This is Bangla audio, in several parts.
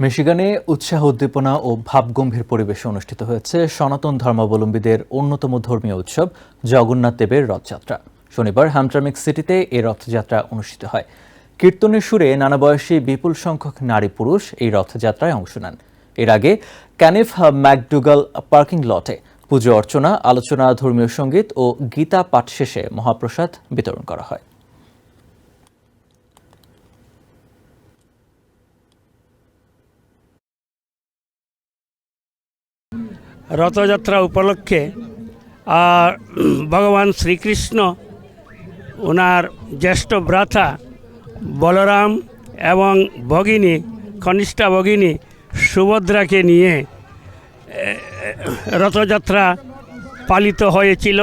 মিশিগানে উৎসাহ উদ্দীপনা ও ভাবগম্ভীর পরিবেশে অনুষ্ঠিত হয়েছে সনাতন ধর্মাবলম্বীদের অন্যতম ধর্মীয় উৎসব জগন্নাথ দেবের রথযাত্রা। শনিবার হ্যামট্রামিক সিটিতে এই রথযাত্রা অনুষ্ঠিত হয়। কীর্তনের সুরে নানা বয়সী বিপুল সংখ্যক নারী পুরুষ এই রথযাত্রায় অংশ নেন। এর আগে ক্যানিফ ম্যাকডুগাল পার্কিং লটে পুজো অর্চনা, আলোচনা, ধর্মীয় সঙ্গীত ও গীতা পাঠ শেষে মহাপ্রসাদ বিতরণ করা হয়। রথযাত্রা উপলক্ষে ভগবান শ্রীকৃষ্ণ ওনার জ্যেষ্ঠ ভ্রাতা বলরাম এবং ভগিনী কনিষ্ঠা ভগিনী সুভদ্রাকে নিয়ে রথযাত্রা পালিত হয়েছিল।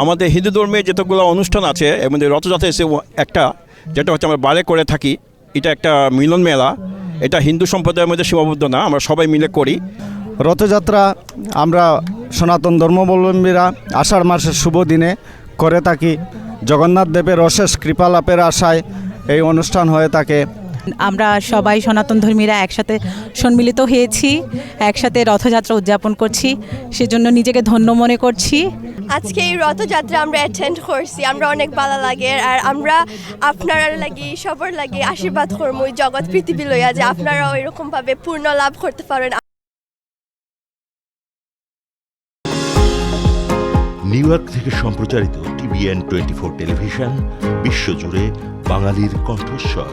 আমাদের হিন্দু ধর্মে যতগুলো অনুষ্ঠান আছে এর মধ্যে রথযাত্রা এসে একটা যেটা হচ্ছে আমরা বারে করে থাকি। এটা একটা মিলন মেলা। এটা হিন্দু সম্প্রদায়ের মধ্যে সীমাবদ্ধ না, আমরা সবাই মিলে করি। রথযাত্রা আমরা সনাতন ধর্মাবলম্বীরা আষাঢ় মাসের শুভ দিনে করে থাকি। জগন্নাথ দেবের অশেষ কৃপালাভের আশায় এই অনুষ্ঠান হয়ে থাকে। আমরা সবাই সনাতন ধর্মীরা একসাথে সম্মিলিত হয়েছি, একসাথে রথযাত্রা উদযাপন করছি, সেজন্য নিজেকে ধন্য মনে করছি। আজকে এই রথযাত্রা আমরা অ্যাটেন্ড করছি, আমরা অনেক ভালো লাগে। আর আমরা আপনারা লাগি সবার লাগে আশীর্বাদ করবো জগৎ পৃথিবী লইয়া যে আপনারাও এরকমভাবে পূর্ণ লাভ করতে পারেন। নিউ ইয়র্ক থেকে সম্প্রচারিত TVN 24 টেলিভিশন বিশ্বজুড়ে বাঙালির কণ্ঠস্বর।